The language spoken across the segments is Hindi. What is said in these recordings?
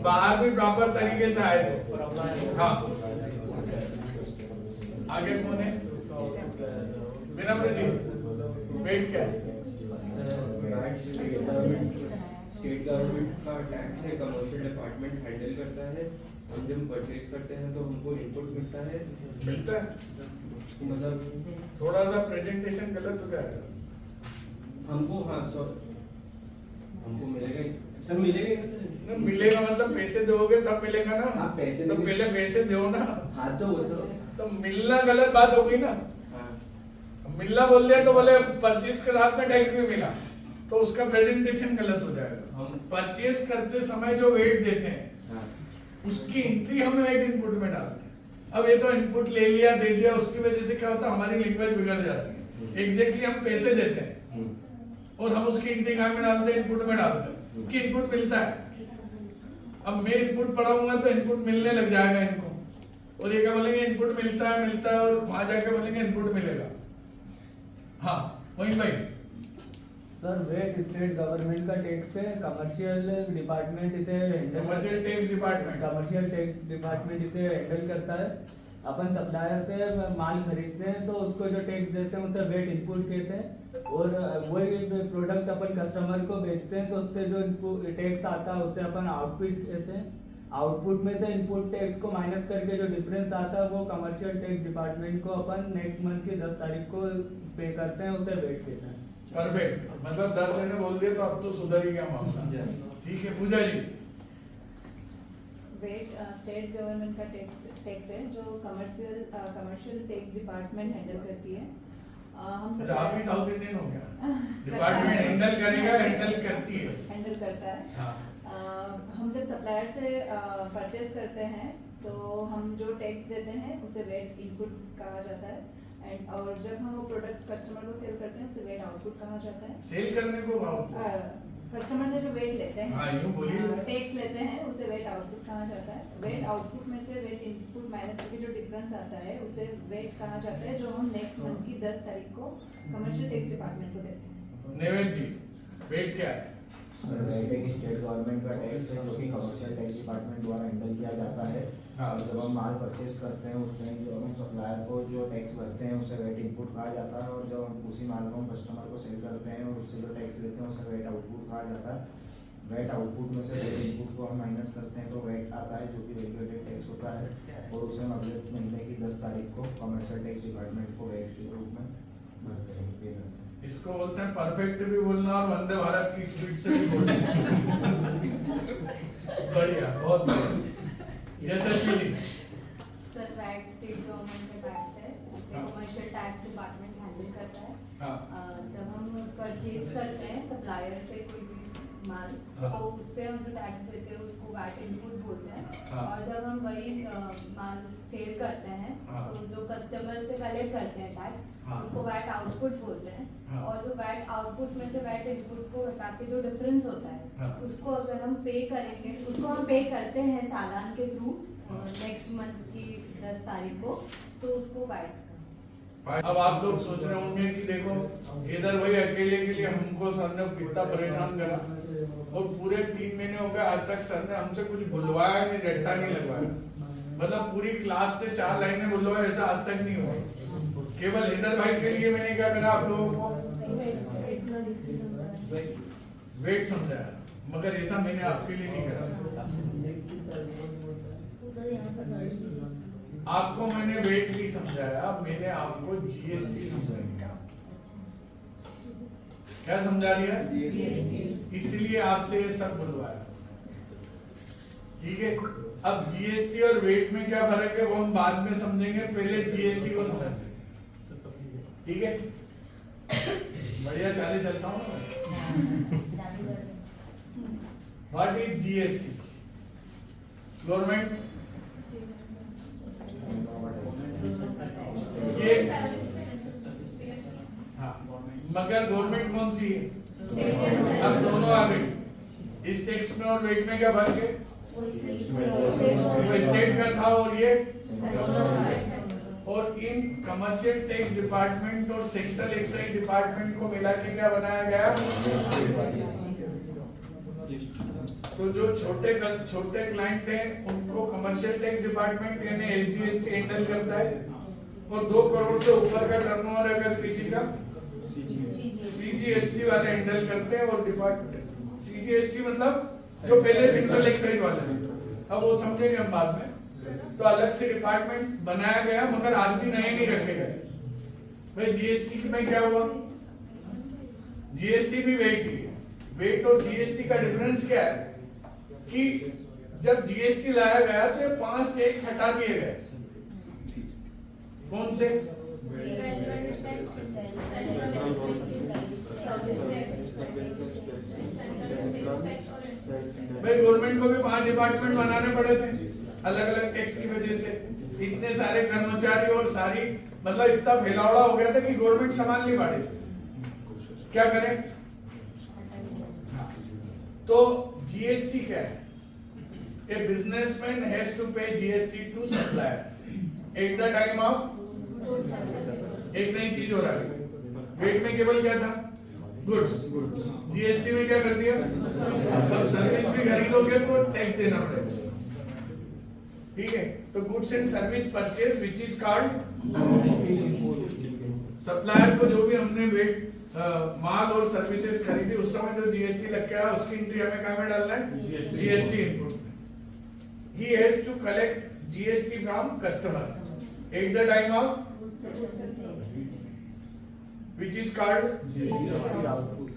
बाहर भी प्रॉपर तरीके से आए थे। हाँ आगे कौन है? विनम्र जी, वेट क्या है? स्टेट गवर्नमेंट का टैक्स है, कमर्शियल डिपार्टमेंट हैंडल करता है। हम जब परचेज करते हैं तो हमको इनपुट मिलता है। मतलब थोड़ा सा प्रेजेंटेशन गलत हो जाएगा हमको। हाँ सर, हमको मिलेगा सर, मिलेगा सर। मिलेगा मतलब पैसे दोगे तब मिलेगा ना। हाँ, पैसे तो पहले पैसे दो ना। हाँ तो वो तो मिलना गलत बात होगी ना। हाँ मिलना बोल दिया तो बोले परचेज के साथ में टैक्स भी मिला, तो उसका प्रेजेंटेशन गलत हो जाएगा। हम परचेज करते समय जो वेट देते हैं हाँ उसकी एंट्री हम वेट इनपुट में डालते हैं। अब ये तो इनपुट ले लिया दे दिया, उसकी वजह से क्या होता है हमारी लैंग्वेज बिगड़ जाती है। एग्जैक्टली हम पैसे देते हैं और हम उसकी एंट्री कहाँ में डालते हैं? इनपुट में डालते हैं कि इनपुट मिलता है। अब मैं इनपुट पढ़ाऊंगा तो इनपुट मिलने लग जाएगा इनको, और ये क्या बोलेंगे इनपुट मिलता है, और वहां जाके बोलेंगे इनपुट मिलेगा। हाँ वही भाई सर, वेट स्टेट गव्हर्नमेंट का टैक्स है, कमर्शियल डिपार्टमेंट इथे कमर्शियल टैक्स डिपार्टमेंट इथे हैंडल करता है। अपन सप्लायर से माल खरीदते हैं तो उसको जो टैक्स देते हैं उसे वेट इनपुट कहते हैं, और वही प्रोडक्ट अपन कस्टमर को बेचते हैं तो उससे जो टैक्स आता है उसे अपन आउटपुट कहते हैं। आउटपुट में से इनपुट टैक्स को माइनस करके जो डिफरेंस आता है वो कमर्शियल टैक्स डिपार्टमेंट को अपन नेक्स्ट मंथ की 10 तारीख को पे करते हैं, उसे वेट कहते हैं। परफेक्ट, मतलब 10 महीने बोल दिए तो अब तो सुधर ही गया मामला। ठीक है पूजा जी। वेट स्टेट गवर्नमेंट का टैक्स है जो कमर्शियल टैक्स डिपार्टमेंट हैंडल करती है। हम आप भी साउथ इंडियन हो गया। डिपार्टमेंट हैंडल करेगा, हैंडल करती है, हैंडल करता है। हाँ। हम जब सप्लायर से परचेज करते हैं तो हम जो टैक्स देते हैं उसे वेट इनपुट कहा जाता है, एंड और जब हम वो प्रोडक्ट कस्टमर को सेल करते हैं उसे वेट आउटपुट कहा जाता है। सेल करने को आउटपुट, कस्टमर से जो वेट लेते हैं, हाँ, यूं बोलिए। टैक्स लेते हैं उसे वेट आउटपुट कहा जाता है। वेट आउटपुट में से वेट इनपुट माइनस करके जो डिफरेंस आता है उसे वेट कहा जाता है, जो हम नेक्स्ट मंथ की 10 तारीख को कमर्शियल टैक्स डिपार्टमेंट को देते हैं। नेवेद जी, वेट क्या है? वेट एक स्टेट गवर्नमेंट का टैक्स है जो कि कमर्शियल टैक्स डिपार्टमेंट द्वारा हैंडल किया जाता है। हाँ। और जब हम माल परचेज करते हैं उस टाइम जो हम सप्लायर को जो टैक्स भरते हैं उसे वेट इनपुट कहा जाता है, और जब हम उसी माल को हम कस्टमर को सेल करते हैं और उससे जो टैक्स लेते हैं उसे वेट आउटपुट कहा जाता है। वेट आउटपुट में से वेट इनपुट को हम माइनस करते हैं तो वेट आता है जो कि रेगुलेटेड टैक्स होता है, और उसे हम अगले महीने की 10 तारीख को कमर्शियल टैक्स डिपार्टमेंट को वेट के रूप में भरते हैं, पे करते हैं। इसको बोलते हैं परफेक्ट भी बोलना और वंदे भारत की स्पीड से भी बोलना। बढ़िया, बहुत बढ़िया। यशस्वी जी। सर, वैट स्टेट गवर्नमेंट का टैक्स है, इसे कमर्शियल टैक्स डिपार्टमेंट हैंडल करता है। हाँ। जब हम परचेज करते हैं सप्लायर से कोई भी माल, हाँ। तो उस पे हम जो टैक्स देते हैं उसको वैट इनपुट बोलते हैं। हाँ। और जब हम वही माल सेल करते हैं, हाँ। तो जो कस्टमर से कलेक्ट करते हैं टैक्स, हाँ। उसको वैट आउटपुट बोलते हैं। हाँ। और जो वैट आउटपुट में से वैट इनपुट को हटा के जो डिफरेंस होता है, हाँ। उसको अगर हम पे करेंगे, उसको हम पे करते हैं चालान के थ्रू नेक्स्ट मंथ की 10 तारीख को, तो उसको वैट। अब आप लोग सोच रहे होंगे कि देखो इधर भाई अकेले के लिए हमको सर ने कितना परेशान करा, और पूरे 3 महीने हो गए आज तक सर ने हमसे कुछ बुलवाया नहीं, रट्टा नहीं लगवाया। मतलब पूरी क्लास से 4 लाइनें बुलवाया, ऐसा आज तक नहीं हुआ। केवल इधर भाई के लिए मैंने क्या करा आप लोगों को वेट समझाया, मगर ऐसा मैंने आपके लिए नहीं करा। आपको मैंने वेट नहीं समझाया, मैंने आपको जीएसटी समझाया। क्या समझा दिया? इसलिए आपसे ये सब बुलवाया। ठीक है, अब जीएसटी और वेट में क्या फर्क है वो हम बाद में समझेंगे, पहले जीएसटी को समझेंगे। ठीक है, बढ़िया चाले चलता हूँ। What is GST? गवर्नमेंट ये, हाँ, मगर गवर्नमेंट कौन सी है? अब दोनों आ गई। इस टैक्स में और वेट में क्या फर्क है? वो स्टेट का था और ये, और इन कमर्शियल टैक्स डिपार्टमेंट और सेंट्रल एक्साइज डिपार्टमेंट को मिला के क्या बनाया गया? तो जो छोटे क्लाइंट हैं उनको कमर्शियल टैक्स डिपार्टमेंट यानी एसजीएसटी हैंडल करता है, और 2 करोड़ से ऊपर का टर्नओवर अगर किसी का सीजीएसटी वाले हैंडल करते हैं। और डिपार्टमेंट सीजीएसटी मतलब जो पहले सेंट्रल एक्साइज वाले हैं, अब वो समझेंगे हम बाद में। तो अलग से डिपार्टमेंट बनाया गया, मगर आदमी नए नहीं रखे गए। भाई जीएसटी में क्या हुआ, जीएसटी भी वेट ही है। वेट और जीएसटी का डिफरेंस क्या है कि जब जीएसटी लाया गया तो ये 5 टैक्स हटा दिए गए। कौन से? भाई गवर्नमेंट को भी 5 डिपार्टमेंट बनाने पड़े थे अलग अलग टैक्स की वजह से। इतने सारे कर्मचारी और सारी मतलब इतना फैलावड़ा हो गया था कि गवर्नमेंट संभाल नहीं पा रही थी। क्या करें? तो जीएसटी क्या है? A businessman has to pay GST to supplier at the time of. एक नई चीज हो रहा है, वेट में केवल क्या था? गुड्स। जीएसटी में क्या कर दिया? अब सर्विस भी खरीदोगे तो टैक्स देना पड़ेगा, ठीक है? तो goods and service purchase which is called, supplier को जो भी हमने वेट माल और सर्विसेज खरीदी उस समय जो जीएसटी लग गया उसकी एंट्री हमें कहाँ में डालना है? जीएसटी इनपुट में। He has to collect GST from customer at the time of which is called GST output.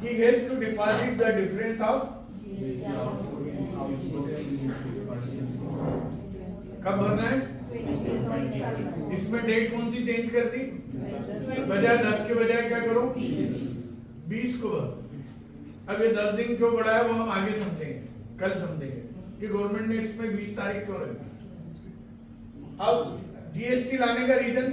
He has to deposit the difference of कब भरना है? इसमें डेट कौन सी चेंज कर दी? बजाय 10 के बजाय क्या करो? 20 को भरो। अब ये 10 दिन क्यों बढ़ाया वो हम आगे समझेंगे, कल समझेंगे कि गवर्नमेंट ने इसमें 20 तारीख क्यों रखी। अब जीएसटी लाने का रीजन